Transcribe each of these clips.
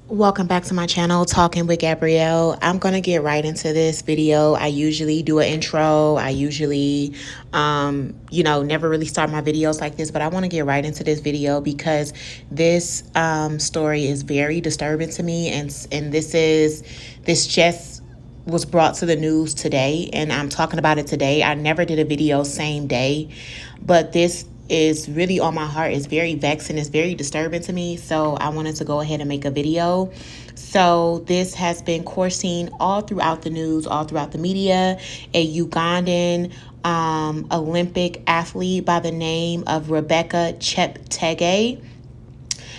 Welcome back to my channel, Talking with Gabrielle. I'm going to get right into this video. I usually do an intro. I usually, never really start my videos like this, but I want to get right into this video because this story is very disturbing to me. And this just was brought to the news today, and I'm talking about it today. I never did a video same day, but this is really on my heart. It's very vexing. It's very disturbing to me. So I wanted to go ahead and make a video. So this has been coursing all throughout the news, all throughout the media. A Ugandan Olympic athlete by the name of Rebecca Cheptegei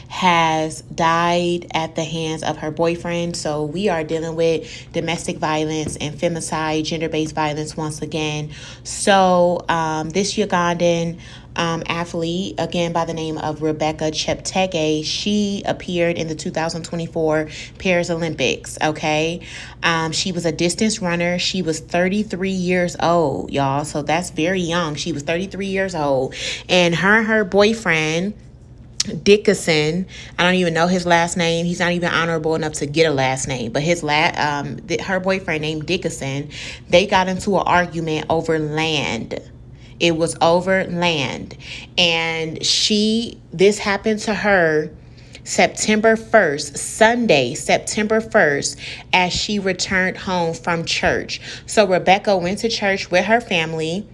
has died at the hands of her boyfriend. So we are dealing with domestic violence and femicide, gender-based violence once again. So this Ugandan athlete, again by the name of Rebecca Cheptegei, she appeared in the 2024 Paris Olympics. Okay, she was a distance runner. She was 33 years old, y'all. So that's very young. She was 33 years old, and her boyfriend Dickinson, I don't even know his last name. He's not even honorable enough to get a last name. But her boyfriend named Dickinson, they got into an argument over land. It was over land. And this happened to her September 1st, Sunday, September 1st, as she returned home from church. So Rebecca went to church with her family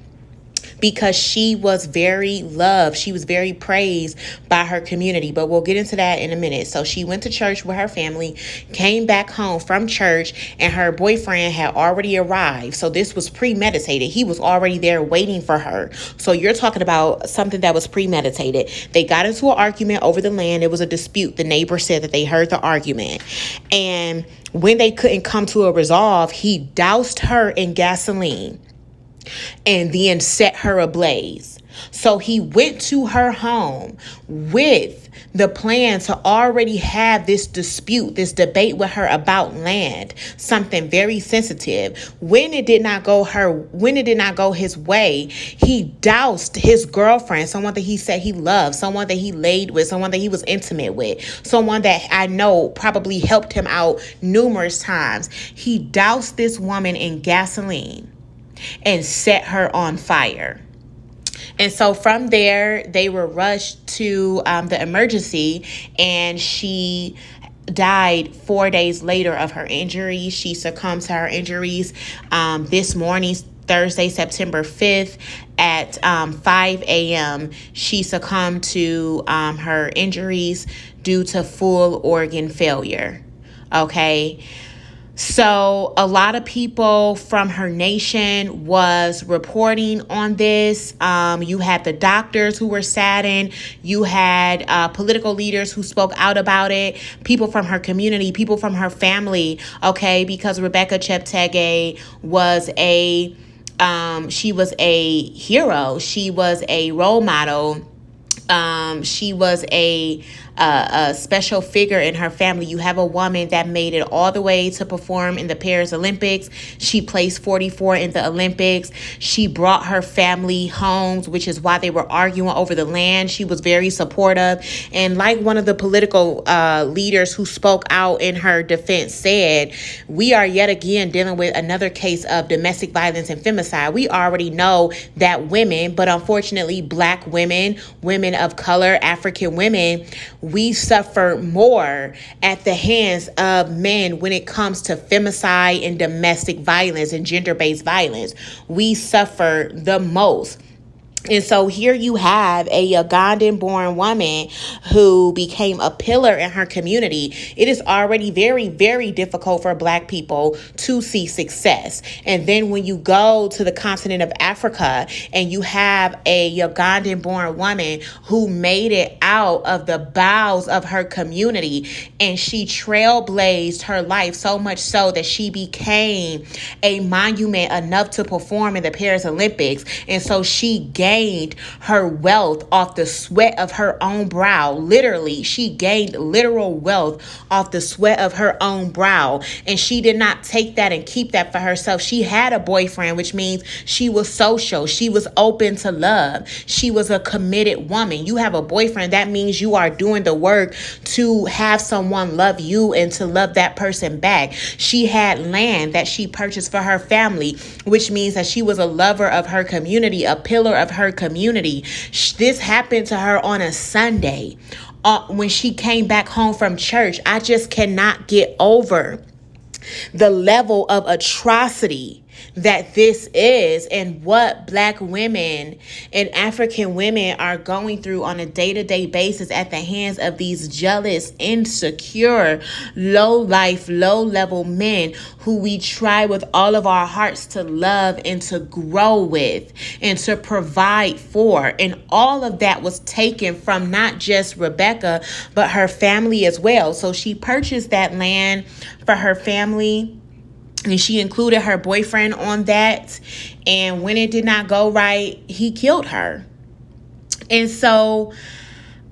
because she was very loved. She was very praised by her community. But we'll get into that in a minute. So she went to church with her family, came back home from church, and her boyfriend had already arrived. So this was premeditated. He was already there waiting for her. So you're talking about something that was premeditated. They got into an argument over the land. It was a dispute. The neighbor said that they heard the argument. And when they couldn't come to a resolve, he doused her in gasoline and then set her ablaze. So he went to her home with the plan to already have this dispute, this debate with her about land, something very sensitive. When it did not go his way, he doused his girlfriend, someone that he said he loved, someone that he laid with, someone that he was intimate with, someone that I know probably helped him out numerous times. He doused this woman in gasoline and set her on fire. And so from there, they were rushed to the emergency, and she died 4 days later of her injuries. She succumbed to her injuries this morning, Thursday, September 5th at 5 a.m. She succumbed to her injuries due to full organ failure. Okay. So a lot of people from her nation was reporting on this. You had the doctors who were saddened. You had political leaders who spoke out about it. People from her community, people from her family. Okay, because Rebecca Cheptegei was she was a hero. She was a role model. She was a special figure in her family. You have a woman that made it all the way to perform in the Paris Olympics. She placed 44 in the Olympics. She brought her family homes, which is why they were arguing over the land. She was very supportive. And like one of the political leaders who spoke out in her defense said, we are yet again dealing with another case of domestic violence and femicide. We already know that women, but unfortunately Black women, women of color, African women, we suffer more at the hands of men when it comes to femicide and domestic violence and gender-based violence. We suffer the most. And so here you have a Ugandan-born woman who became a pillar in her community. It is already very, very difficult for Black people to see success. And then when you go to the continent of Africa and you have a Ugandan-born woman who made it out of the bowels of her community, and she trailblazed her life so much so that she became a monument enough to perform in the Paris Olympics. And so she gained gained her wealth off the sweat of her own brow. Literally, she gained literal wealth off the sweat of her own brow. And she did not take that and keep that for herself. She had a boyfriend, which means she was social. She was open to love. She was a committed woman. You have a boyfriend, that means you are doing the work to have someone love you and to love that person back. She had land that she purchased for her family, which means that she was a lover of her community, a pillar of her community. This happened to her on a Sunday when she came back home from church. I just cannot get over the level of atrocity that this is, and what Black women and African women are going through on a day-to-day basis at the hands of these jealous, insecure, low-life, low-level men who we try with all of our hearts to love and to grow with and to provide for. And all of that was taken from not just Rebecca, but her family as well. So she purchased that land for her family, and she included her boyfriend on that. And when it did not go right, he killed her. And so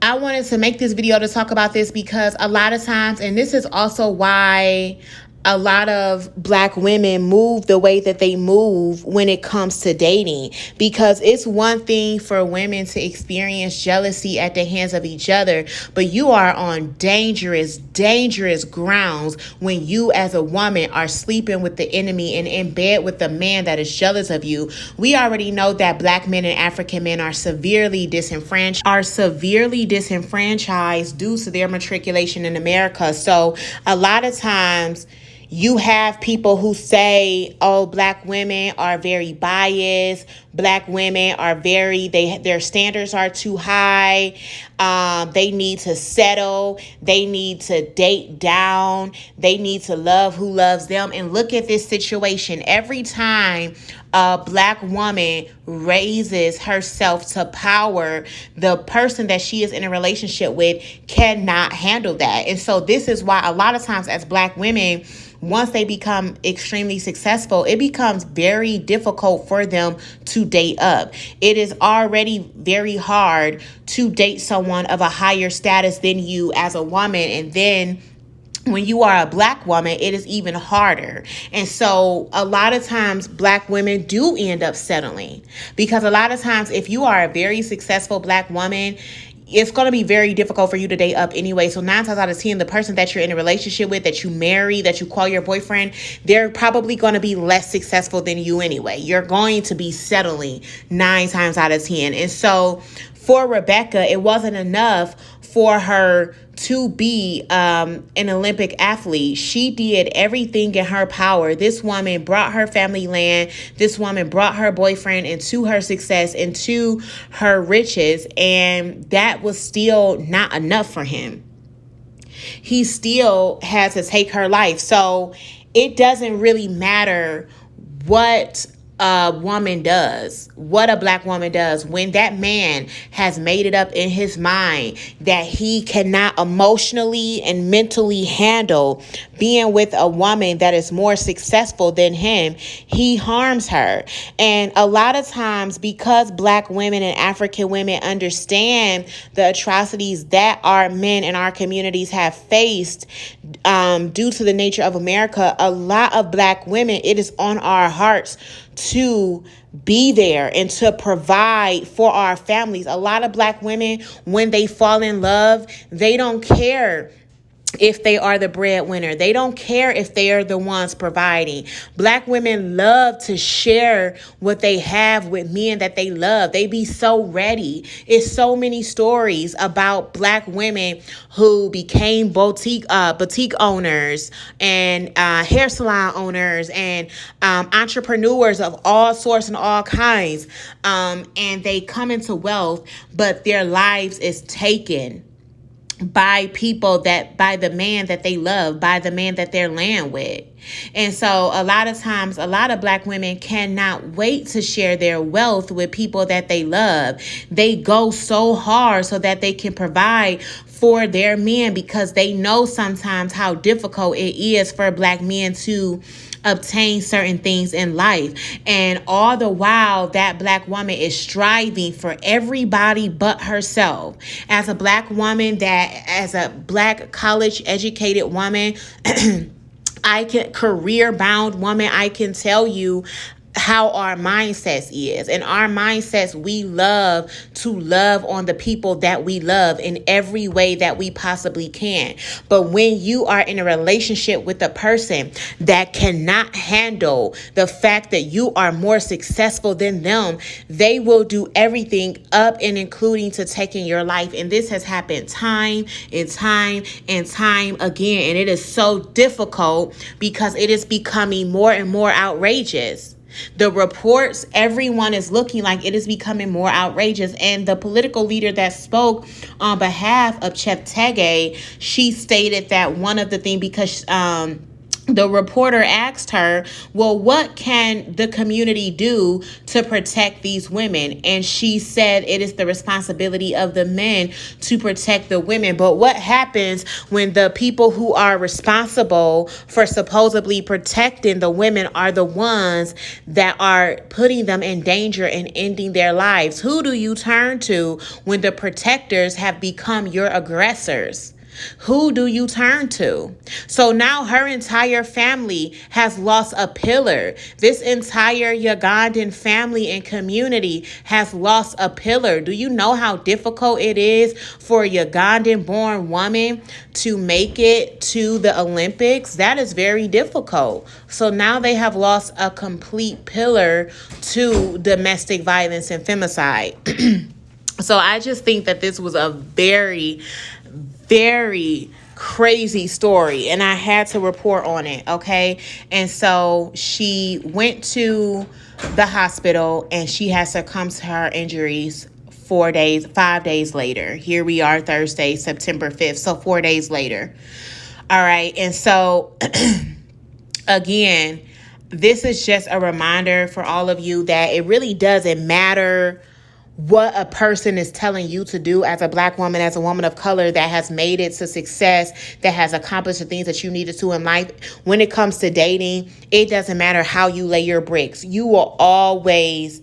I wanted to make this video to talk about this because a lot of times, and this is also why a lot of Black women move the way that they move when it comes to dating, because it's one thing for women to experience jealousy at the hands of each other, but you are on dangerous grounds when you as a woman are sleeping with the enemy and in bed with the man that is jealous of you. We already know that Black men and African men are severely disenfranchised due to their matriculation in America. So a lot of times you have people who say, oh, Black women are very biased. Black women are their standards are too high. They need to settle. They need to date down. They need to love who loves them. And look at this situation. Every time a Black woman raises herself to power, the person that she is in a relationship with cannot handle that. And so this is why a lot of times as Black women, once they become extremely successful, it becomes very difficult for them to date up. It is already very hard to date someone of a higher status than you as a woman. And then when you are a Black woman, it is even harder. And so a lot of times Black women do end up settling, because a lot of times if you are a very successful Black woman, it's going to be very difficult for you to date up anyway. So 9 times out of 10, the person that you're in a relationship with, that you marry, that you call your boyfriend, they're probably going to be less successful than you anyway. You're going to be settling 9 times out of 10. And so for Rebecca, it wasn't enough for her to be an Olympic athlete. She did everything in her power. This woman brought her family land. This woman brought her boyfriend into her success, into her riches, and that was still not enough for him. He still had to take her life. So it doesn't really matter what a woman does, what a Black woman does, when that man has made it up in his mind that he cannot emotionally and mentally handle being with a woman that is more successful than him, he harms her. And a lot of times, because Black women and African women understand the atrocities that our men in our communities have faced due to the nature of America, a lot of Black women, it is on our hearts to be there and to provide for our families. A lot of Black women, when they fall in love, they don't care if they are the breadwinner. They don't care if they are the ones providing. Black women love to share what they have with men that they love. They be so ready. It's so many stories about Black women who became boutique owners and hair salon owners and entrepreneurs of all sorts and all kinds. And they come into wealth, but their lives is taken by the man that they love, by the man that they're land with. And so a lot of times, a lot of Black women cannot wait to share their wealth with people that they love. They go so hard so that they can provide for their men, because they know sometimes how difficult it is for Black men to obtain certain things in life. And all the while, that Black woman is striving for everybody but herself. As a Black woman, that as a Black college educated woman, I can career bound woman, I can tell you how our mindsets is. And our mindsets, we love to love on the people that we love in every way that we possibly can. But when you are in a relationship with a person that cannot handle the fact that you are more successful than them, they will do everything up and including to taking your life. And this has happened time and time and time again. And it is so difficult because it is becoming more and more outrageous. The reports, everyone is looking like it is becoming more outrageous. And the political leader that spoke on behalf of Cheptegei, she stated that one of the things, because the reporter asked her, well, what can the community do to protect these women? And she said it is the responsibility of the men to protect the women. But what happens when the people who are responsible for supposedly protecting the women are the ones that are putting them in danger and ending their lives? Who do you turn to when the protectors have become your aggressors? Who do you turn to? So now her entire family has lost a pillar. This entire Ugandan family and community has lost a pillar. Do you know how difficult it is for a Ugandan-born woman to make it to the Olympics? That is very difficult. So now they have lost a complete pillar to domestic violence and femicide. So I just think that this was a very crazy story, and I had to report on it, okay? And so she went to the hospital and she has succumbed to her injuries 5 days later. Here we are, Thursday, September 5th, so 4 days later. All right, and so again, this is just a reminder for all of you that it really doesn't matter what a person is telling you to do as a Black woman, as a woman of color that has made it to success, that has accomplished the things that you needed to in life. When it comes to dating, it doesn't matter how you lay your bricks. You will always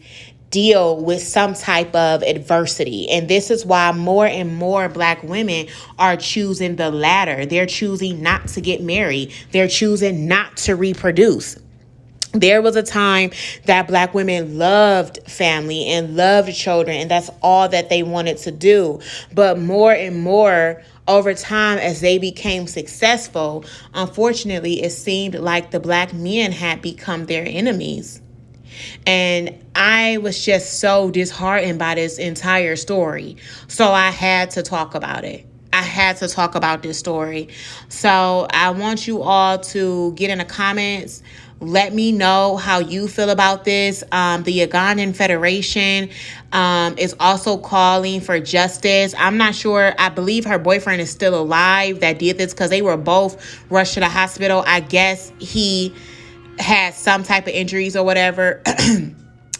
deal with some type of adversity. And this is why more and more Black women are choosing the latter. They're choosing not to get married. They're choosing not to reproduce. There was a time that Black women loved family and loved children, and that's all that they wanted to do. But more and more over time, as they became successful, unfortunately, it seemed like the Black men had become their enemies. And I was just so disheartened by this entire story. So I had to talk about it. I had to talk about this story. So I want you all to get in the comments. Let me know how you feel about this. The Ugandan Federation is also calling for justice. I'm not sure. I believe her boyfriend is still alive that did this, because they were both rushed to the hospital. I guess he had some type of injuries or whatever.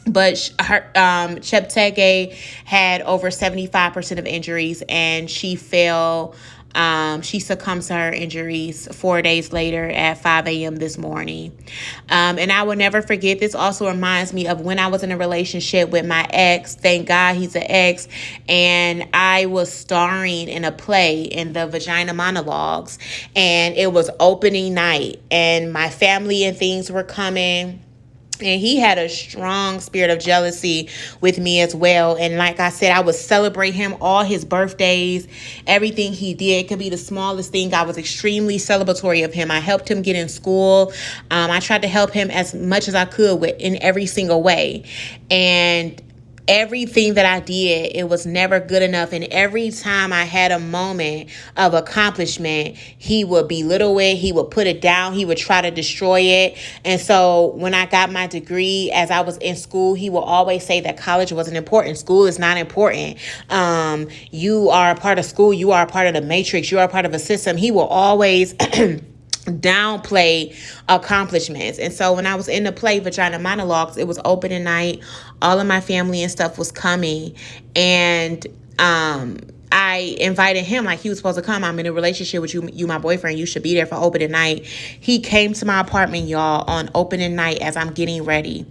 But her Cheptegei had over 75% of injuries, and she fell. She succumbed to her injuries 4 days later at 5 a.m. this morning. And I will never forget. This also reminds me of when I was in a relationship with my ex. Thank God he's an ex. And I was starring in a play in the Vagina Monologues. And it was opening night. And my family and things were coming. And he had a strong spirit of jealousy with me as well. And like I said, I would celebrate him all his birthdays, everything he did. It could be the smallest thing. I was extremely celebratory of him. I helped him get in school. I tried to help him as much as I could in every single way. And everything that I did, it was never good enough. And every time I had a moment of accomplishment, he would belittle it. He would put it down. He would try to destroy it. And so when I got my degree, as I was in school, he will always say that college wasn't important. School is not important. You are a part of school. You are a part of the matrix. You are a part of a system. He will always downplay accomplishments. And so when I was in the play Vagina Monologues, it was opening night. All of my family and stuff was coming. And I invited him, like he was supposed to come. I'm in a relationship with you my boyfriend. You should be there for opening night. He came to my apartment, y'all, on opening night as I'm getting ready.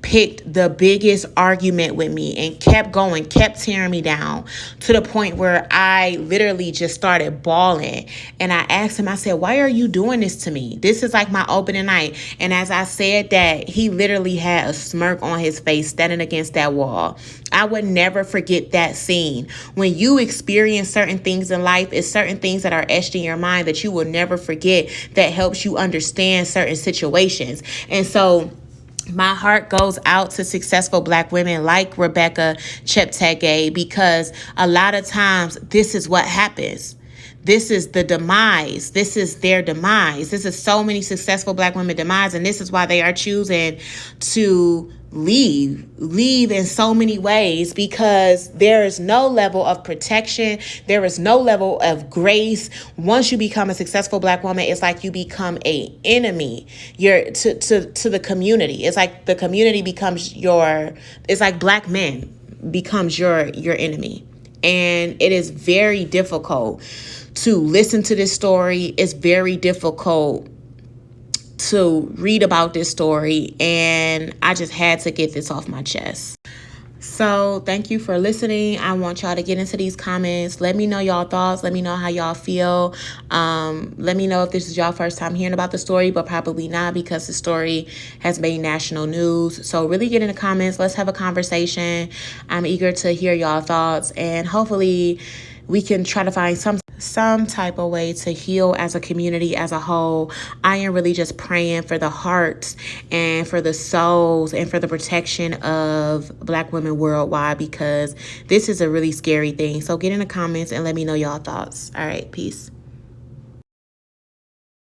Picked the biggest argument with me and kept going, kept tearing me down to the point where I literally just started bawling. And I asked him, I said, why are you doing this to me? This is like my opening night. And as I said that, he literally had a smirk on his face standing against that wall. I would never forget that scene. When you experience certain things in life, it's certain things that are etched in your mind that you will never forget, that helps you understand certain situations. And so my heart goes out to successful Black women like Rebecca Cheptegei, because a lot of times this is what happens. This is the demise. This is their demise. This is so many successful Black women demise, and this is why they are choosing to leave in so many ways, because there is no level of protection. There is no level of grace. Once you become a successful Black woman, it's like you become a enemy. You're to the community. It's like the community becomes it's like Black men becomes your enemy. And it is very difficult to listen to this story. It's very difficult to read about this story, and I just had to get this off my chest. So thank you for listening. I want y'all to get into these comments. Let me know y'all thoughts. Let me know how y'all feel. Let me know if this is y'all first time hearing about the story, but probably not, because the story has made national news. So really get in the comments. Let's have a conversation. I'm eager to hear y'all thoughts, and hopefully we can try to find some type of way to heal as a community as a whole. I am really just praying for the hearts and for the souls and for the protection of Black women worldwide, because this is a really scary thing. So get in the comments and let me know y'all thoughts. All right, peace.